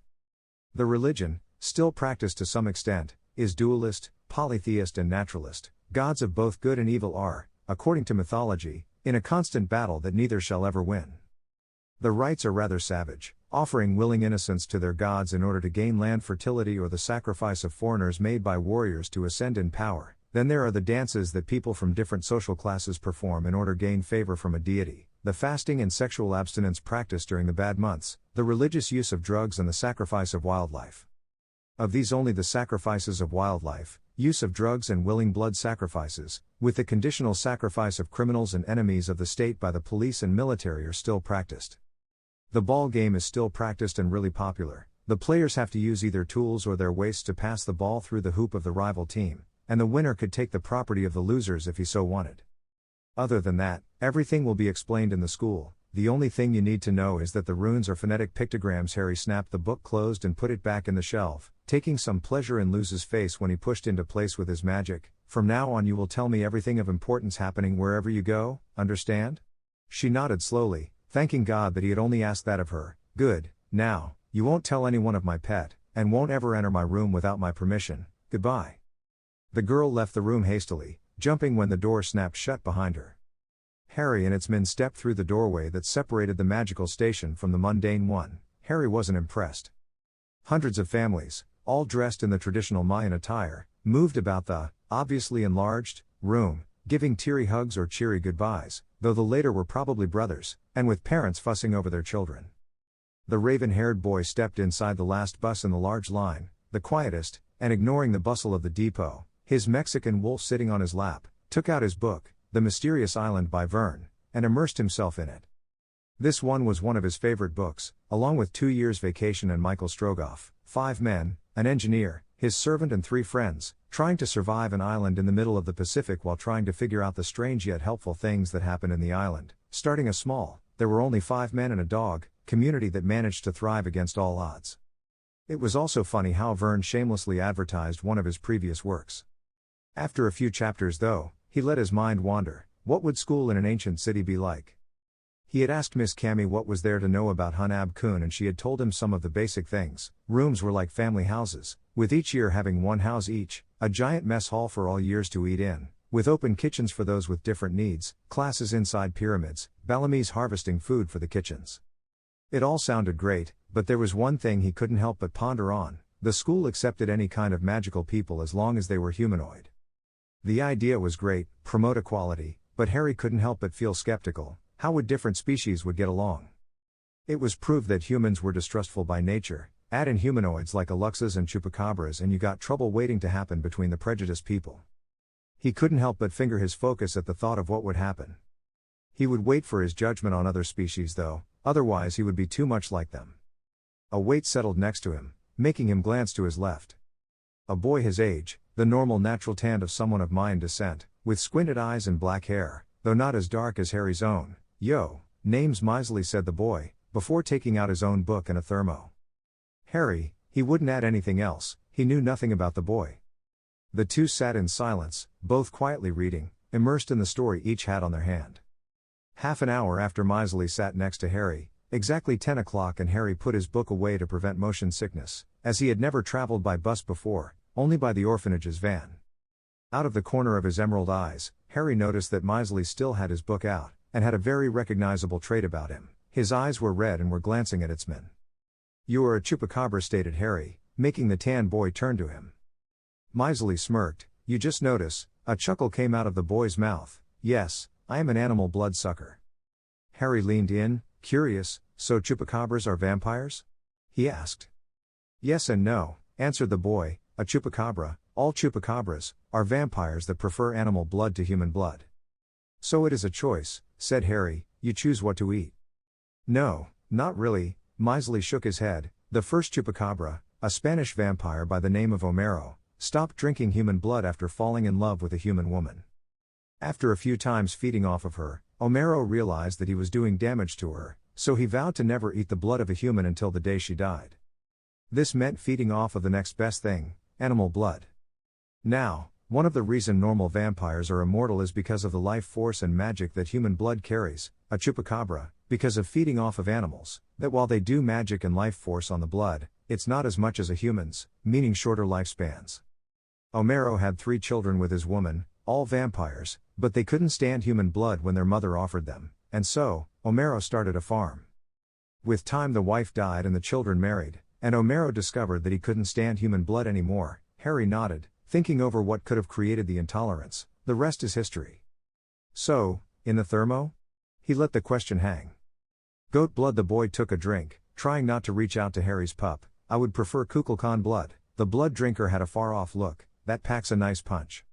The religion, still practiced to some extent, is dualist, polytheist and naturalist. Gods of both good and evil are, according to mythology, in a constant battle that neither shall ever win. The rites are rather savage, offering willing innocents to their gods in order to gain land fertility or the sacrifice of foreigners made by warriors to ascend in power. Then there are the dances that people from different social classes perform in order to gain favor from a deity. the fasting and sexual abstinence practiced during the bad months, the religious use of drugs and the sacrifice of wildlife. Of these only the sacrifices of wildlife, use of drugs and willing blood sacrifices, with the conditional sacrifice of criminals and enemies of the state by the police and military are still practiced. The ball game is still practiced and really popular. The players have to use either tools or their waists to pass the ball through the hoop of the rival team, and the winner could take the property of the losers if he so wanted. Other than that, everything will be explained in the school. The only thing you need to know is that the runes are phonetic pictograms. Harry snapped the book closed and put it back in the shelf, taking some pleasure in Luz's face when he pushed into place with his magic. From now on you will tell me everything of importance happening wherever you go, understand? She nodded slowly, thanking God that he had only asked that of her. Good, now, you won't tell anyone of my pet, and won't ever enter my room without my permission. Goodbye. The girl left the room hastily, jumping when the door snapped shut behind her. Harry and its men stepped through the doorway that separated the magical station from the mundane one. Harry wasn't impressed. Hundreds of families, all dressed in the traditional Mayan attire, moved about the, obviously enlarged, room, giving teary hugs or cheery goodbyes, though the later were probably brothers, and with parents fussing over their children. The raven-haired boy stepped inside the last bus in the large line, the quietest, and ignoring the bustle of the depot, his Mexican wolf sitting on his lap, took out his book, The Mysterious Island by Verne, and immersed himself in it. This one was one of his favorite books, along with 2 Years Vacation and Michael Strogoff, 5 men, an engineer, his servant and 3 friends, trying to survive an island in the middle of the Pacific while trying to figure out the strange yet helpful things that happen in the island. Starting a small, there were only 5 men and a dog, community that managed to thrive against all odds. It was also funny how Verne shamelessly advertised one of his previous works. After a few chapters though, he let his mind wander. What would school in an ancient city be like? He had asked Miss Cammy what was there to know about Hunab Kun and she had told him some of the basic things. Rooms were like family houses, with each year having one house each, a giant mess hall for all years to eat in, with open kitchens for those with different needs, classes inside pyramids, Bellamy's harvesting food for the kitchens. It all sounded great, but there was one thing he couldn't help but ponder on. The school accepted any kind of magical people as long as they were humanoid. The idea was great, promote equality, but Harry couldn't help but feel skeptical. How would different species would get along? It was proved that humans were distrustful by nature. Add in humanoids like Aluxas and Chupacabras and you got trouble waiting to happen between the prejudiced people. He couldn't help but finger his focus at the thought of what would happen. He would wait for his judgment on other species though, otherwise he would be too much like them. A weight settled next to him, making him glance to his left. A boy his age, the normal natural tan of someone of Mayan descent, with squinted eyes and black hair, though not as dark as Harry's own. Yo, name's Misley, said the boy, before taking out his own book and a thermo. Harry, he wouldn't add anything else, he knew nothing about the boy. The two sat in silence, both quietly reading, immersed in the story each had on their hand. Half an hour after Misley sat next to Harry, exactly 10 o'clock, and Harry put his book away to prevent motion sickness, as he had never traveled by bus before, only by the orphanage's van. Out of the corner of his emerald eyes, Harry noticed that Misley still had his book out, and had a very recognizable trait about him. His eyes were red and were glancing at its men. You are a chupacabra, stated Harry, making the tan boy turn to him. Misley smirked. You just notice. A chuckle came out of the boy's mouth. Yes, I am an animal bloodsucker. Harry leaned in, curious. So chupacabras are vampires? He asked. Yes and no, answered the boy. A chupacabra, all chupacabras, are vampires that prefer animal blood to human blood. So it is a choice, said Harry, you choose what to eat. No, not really, Misley shook his head. The first chupacabra, a Spanish vampire by the name of Homero, stopped drinking human blood after falling in love with a human woman. After a few times feeding off of her, Homero realized that he was doing damage to her, so he vowed to never eat the blood of a human until the day she died. This meant feeding off of the next best thing, animal blood. Now, one of the reasons normal vampires are immortal is because of the life force and magic that human blood carries. A chupacabra, because of feeding off of animals, that while they do magic and life force on the blood, it's not as much as a human's, meaning shorter lifespans. Homero had 3 children with his woman, all vampires, but they couldn't stand human blood when their mother offered them, and so, Homero started a farm. With time the wife died and the children married, and Homero discovered that he couldn't stand human blood anymore. Harry nodded, thinking over what could have created the intolerance. The rest is history. So, in the thermo? He let the question hang. Goat blood. The boy took a drink, trying not to reach out to Harry's pup. I would prefer Kukulkan blood. The blood drinker had a far-off look. That packs a nice punch.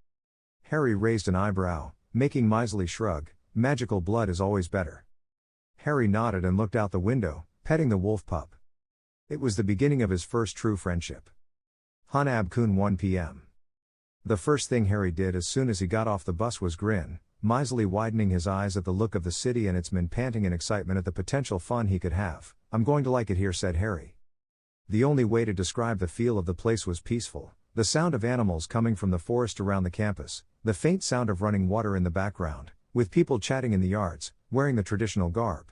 Harry raised an eyebrow, making miserly shrug. Magical blood is always better. Harry nodded and looked out the window, petting the wolf pup. It was the beginning of his first true friendship. Hunab Kun 1 p.m. The first thing Harry did as soon as he got off the bus was grin, miserly widening his eyes at the look of the city and its men, panting in excitement at the potential fun he could have. I'm going to like it here, said Harry. The only way to describe the feel of the place was peaceful. The sound of animals coming from the forest around the campus, the faint sound of running water in the background, with people chatting in the yards, wearing the traditional garb.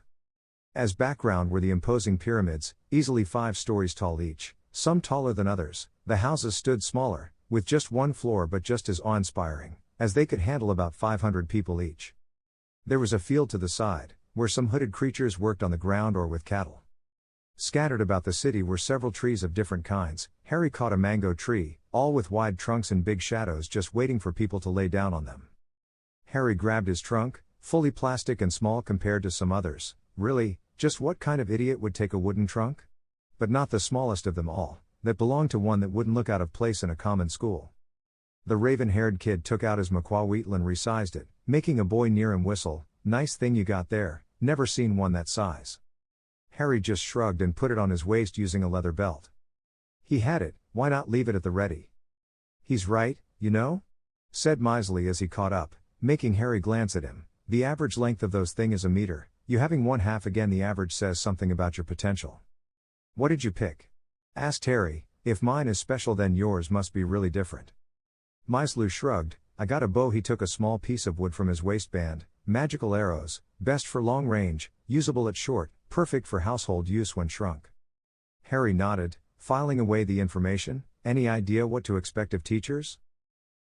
As background were the imposing pyramids, easily 5 stories tall each, some taller than others. The houses stood smaller, with just one floor but just as awe-inspiring, as they could handle about 500 people each. There was a field to the side, where some hooded creatures worked on the ground or with cattle. Scattered about the city were several trees of different kinds. Harry caught a mango tree, all with wide trunks and big shadows just waiting for people to lay down on them. Harry grabbed his trunk, fully plastic and small compared to some others. Really, just what kind of idiot would take a wooden trunk? But not the smallest of them all, that belonged to one that wouldn't look out of place in a common school. The raven-haired kid took out his macaw wheatle and resized it, making a boy near him whistle. Nice thing you got there, never seen one that size. Harry just shrugged and put it on his waist using a leather belt. He had it, why not leave it at the ready? He's right, you know? Said miserly as he caught up, making Harry glance at him. The average length of those thing is a meter, you having 1/2 again the average says something about your potential. What did you pick? Asked Harry. If mine is special then yours must be really different. Mislu shrugged. I got a bow. He took a small piece of wood from his waistband. Magical arrows, best for long range, usable at short, perfect for household use when shrunk. Harry nodded, filing away the information. Any idea what to expect of teachers?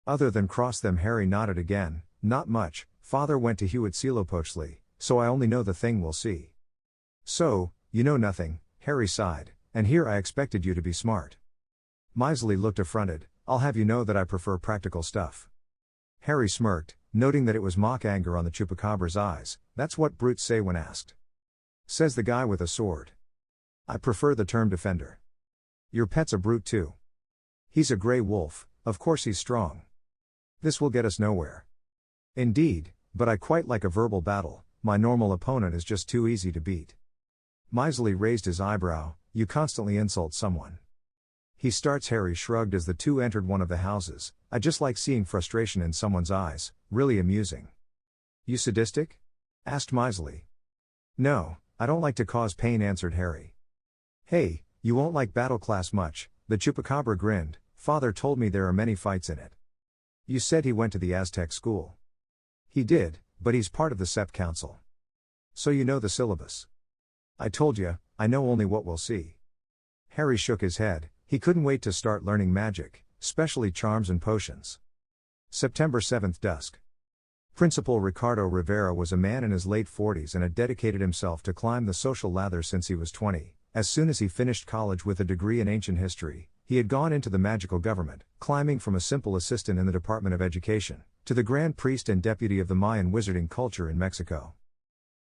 Other than cross them. Harry nodded again. Not much. Father went to Hewitt Selopochsley, so I only know the thing we'll see. So, you know nothing, Harry sighed, and here I expected you to be smart. Misley looked affronted. I'll have you know that I prefer practical stuff. Harry smirked, noting that it was mock anger on the chupacabra's eyes. That's what brutes say when asked. Says the guy with a sword. I prefer the term defender. Your pet's a brute too. He's a gray wolf, of course he's strong. This will get us nowhere. Indeed, but I quite like a verbal battle. My normal opponent is just too easy to beat. Misley raised his eyebrow. You constantly insult someone. He starts. Harry shrugged as the two entered one of the houses. I just like seeing frustration in someone's eyes, really amusing. You sadistic? Asked Misley. No, I don't like to cause pain, answered Harry. Hey, you won't like battle class much, the chupacabra grinned. Father told me there are many fights in it. You said he went to the Aztec school. He did, but he's part of the SEP council. So you know the syllabus. I told you, I know only what we'll see. Harry shook his head. He couldn't wait to start learning magic, especially charms and potions. September 7th dusk. Principal Ricardo Rivera was a man in his late 40s and had dedicated himself to climb the social ladder since he was 20. As soon as he finished college with a degree in ancient history, he had gone into the magical government, climbing from a simple assistant in the Department of Education, to the Grand Priest and Deputy of the Mayan wizarding culture in Mexico.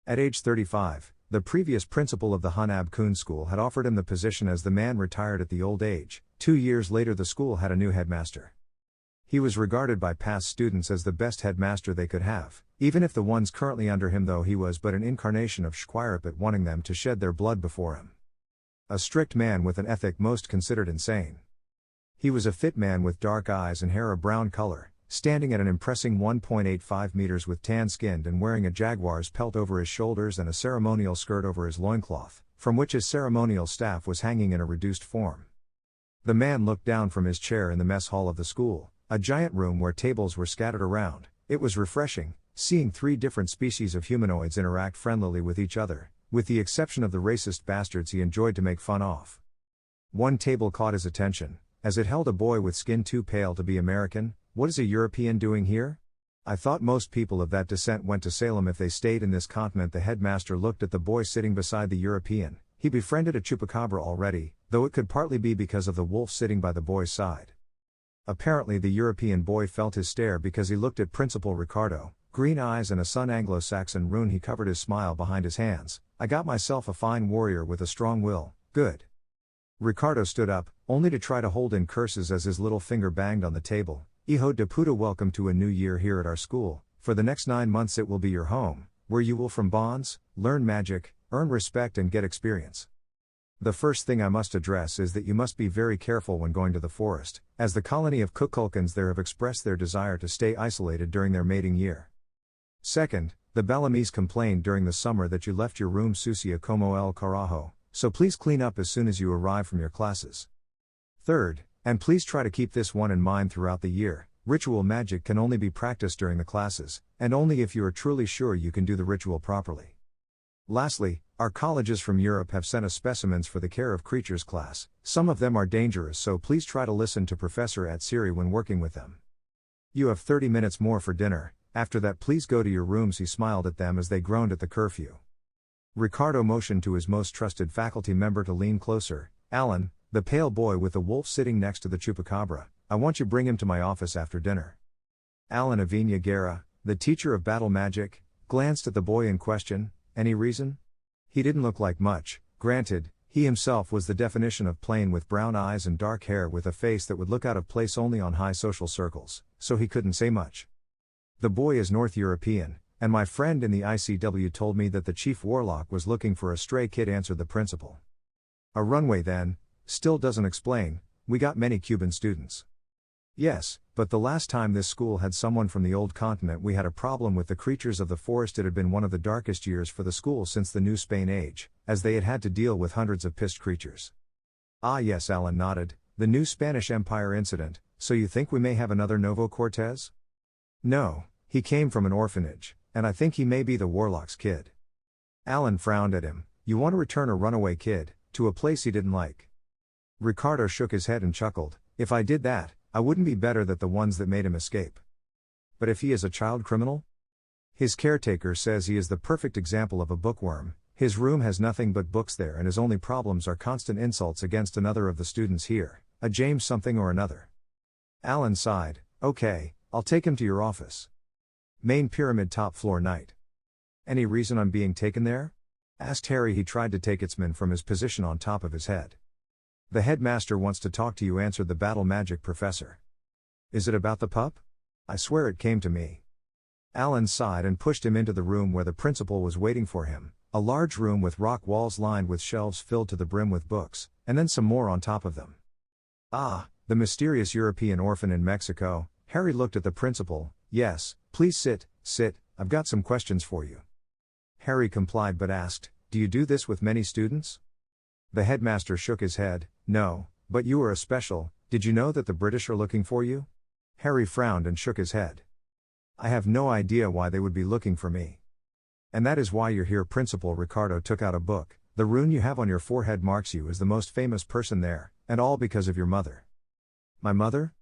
At age 35, the previous principal of the Hunab Kun School had offered him the position as the man retired at the old age. 2 years later the school had a new headmaster. He was regarded by past students as the best headmaster they could have, even if the ones currently under him, though he was but an incarnation of Shquirepet, wanting them to shed their blood before him. A strict man with an ethic most considered insane. He was a fit man with dark eyes and hair a brown color, standing at an impressive 1.85 meters with tan-skinned and wearing a jaguar's pelt over his shoulders and a ceremonial skirt over his loincloth, from which his ceremonial staff was hanging in a reduced form. The man looked down from his chair in the mess hall of the school, a giant room where tables were scattered around. It was refreshing, seeing 3 different species of humanoids interact friendlily with each other, with the exception of the racist bastards he enjoyed to make fun of. One table caught his attention, as it held a boy with skin too pale to be American. What is a European doing here? I thought most people of that descent went to Salem if they stayed in this continent. The headmaster looked at the boy sitting beside the European. He befriended a chupacabra already, though it could partly be because of the wolf sitting by the boy's side. Apparently the European boy felt his stare because he looked at Principal Ricardo. green eyes and a sun Anglo-Saxon rune. He covered his smile behind his hands. I got myself a fine warrior with a strong will, good. Ricardo stood up, only to try to hold in curses as his little finger banged on the table. Hijo de puta, welcome to a new year here at our school. For the next 9 months it will be your home, where you will from bonds, learn magic, earn respect and get experience. The first thing I must address is that you must be very careful when going to the forest, as the colony of Kukulkans there have expressed their desire to stay isolated during their mating year. Second, the Balamese complained during the summer that you left your room sucia como el carajo, so please clean up as soon as you arrive from your classes. Third, and please try to keep this one in mind throughout the year, ritual magic can only be practiced during the classes, and only if you are truly sure you can do the ritual properly. Lastly, our colleges from Europe have sent us specimens for the care of creatures class. Some of them are dangerous, so please try to listen to Professor Atsiri when working with them. You have 30 minutes more for dinner, after that please go to your rooms. He smiled at them as they groaned at the curfew. Ricardo motioned to his most trusted faculty member to lean closer. Alan, the pale boy with the wolf sitting next to the chupacabra, I want you bring him to my office after dinner. Alan Avina Guerra, the teacher of battle magic, glanced at the boy in question. Any reason? He didn't look like much, granted, he himself was the definition of plain with brown eyes and dark hair with a face that would look out of place only on high social circles, so he couldn't say much. The boy is North European, and my friend in the ICW told me that the chief warlock was looking for a stray kid, answered the principal. A runway then, still doesn't explain, we got many Cuban students. Yes, but the last time this school had someone from the old continent we had a problem with the creatures of the forest. It had been one of the darkest years for the school since the New Spain age, as they had to deal with hundreds of pissed creatures. Ah yes, Alan nodded, the new Spanish Empire incident, so you think we may have another Novo Cortez? No, he came from an orphanage, and I think he may be the warlock's kid. Alan frowned at him. You want to return a runaway kid, to a place he didn't like? Ricardo shook his head and chuckled. If I did that, I wouldn't be better than the ones that made him escape. But if he is a child criminal? His caretaker says he is the perfect example of a bookworm. His room has nothing but books there and his only problems are constant insults against another of the students here, a James something or another. Alan sighed. Okay, I'll take him to your office. Main pyramid, top floor, night. Any reason I'm being taken there? Asked Harry. He tried to take Itzman from his position on top of his head. The headmaster wants to talk to you, answered the battle magic professor. Is it about the pup? I swear it came to me. Alan sighed and pushed him into the room where the principal was waiting for him, a large room with rock walls lined with shelves filled to the brim with books, and then some more on top of them. Ah, the mysterious European orphan in Mexico. Harry looked at the principal. Yes, please sit, I've got some questions for you. Harry complied but asked, do you do this with many students? The headmaster shook his head. No, but you are a special. Did you know that the British are looking for you? Harry frowned and shook his head. I have no idea why they would be looking for me. And that is why you're here, Principal. Ricardo took out a book. The rune you have on your forehead marks you as the most famous person there, and all because of your mother. My mother?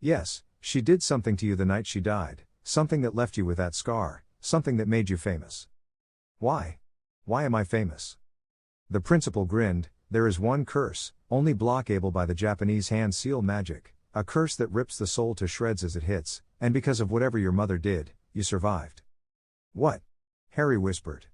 Yes, she did something to you the night she died, something that left you with that scar, something that made you famous. Why? Why am I famous? The principal grinned. There is one curse, only blockable by the Japanese hand seal magic, a curse that rips the soul to shreds as it hits, and because of whatever your mother did, you survived. What? Harry whispered.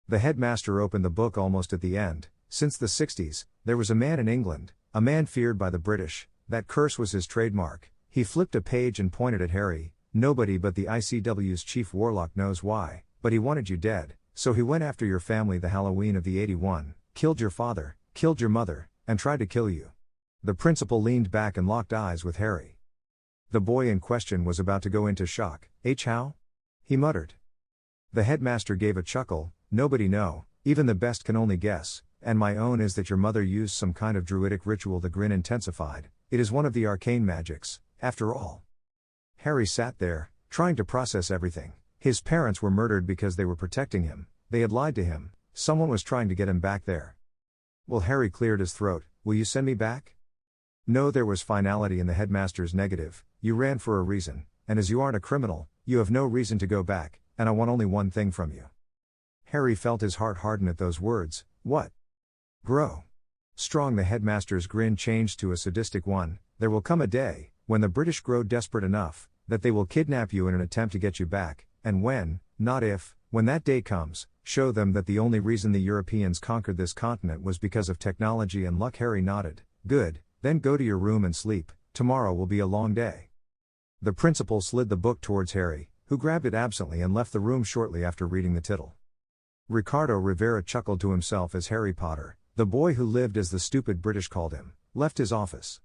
The headmaster opened the book almost at the end. Since the 60s, there was a man in England, a man feared by the British, that curse was his trademark. He flipped a page and pointed at Harry. Nobody but the ICW's chief warlock knows why, but he wanted you dead, so he went after your family the Halloween of the 81, killed your father, killed your mother, and tried to kill you. The principal leaned back and locked eyes with Harry. The boy in question was about to go into shock. How? He muttered. The headmaster gave a chuckle. Nobody know, even the best can only guess, and my own is that your mother used some kind of druidic ritual. The grin intensified. It is one of the arcane magics, after all. Harry sat there, trying to process everything. His parents were murdered because they were protecting him. They had lied to him. Someone was trying to get him back there. Well, Harry cleared his throat. Will you send me back? No, there was finality in the headmaster's negative. You ran for a reason, and as you aren't a criminal, you have no reason to go back, and I want only one thing from you. Harry felt his heart harden at those words. What? Grow strong. The headmaster's grin changed to a sadistic one. There will come a day, when the British grow desperate enough, that they will kidnap you in an attempt to get you back, and when, not if, when that day comes, show them that the only reason the Europeans conquered this continent was because of technology and luck. Harry nodded. Good, then go to your room and sleep, tomorrow will be a long day. The principal slid the book towards Harry, who grabbed it absently and left the room shortly after reading the title. Ricardo Rivera chuckled to himself as Harry Potter, the boy who lived as the stupid British called him, left his office.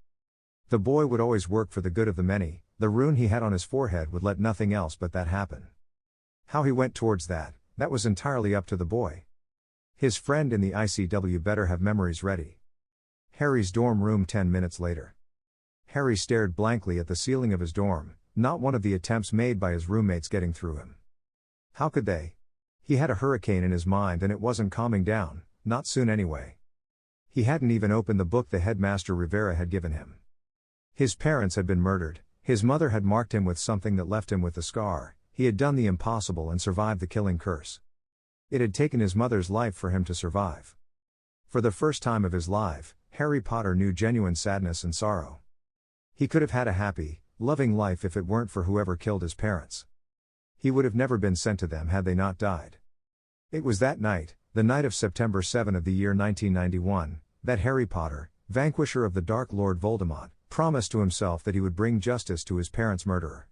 The boy would always work for the good of the many, the rune he had on his forehead would let nothing else but that happen. How he went towards that was entirely up to the boy. His friend in the ICW better have memories ready. Harry's dorm room 10 minutes later. Harry stared blankly at the ceiling of his dorm, not one of the attempts made by his roommates getting through him. How could they? He had a hurricane in his mind and it wasn't calming down, not soon anyway. He hadn't even opened the book the headmaster Rivera had given him. His parents had been murdered, his mother had marked him with something that left him with a scar, he had done the impossible and survived the killing curse. It had taken his mother's life for him to survive. For the first time of his life, Harry Potter knew genuine sadness and sorrow. He could have had a happy, loving life if it weren't for whoever killed his parents. He would have never been sent to them had they not died. It was that night, the night of September 7 of the year 1991, that Harry Potter, vanquisher of the Dark Lord Voldemort, promised to himself that he would bring justice to his parents' murderer.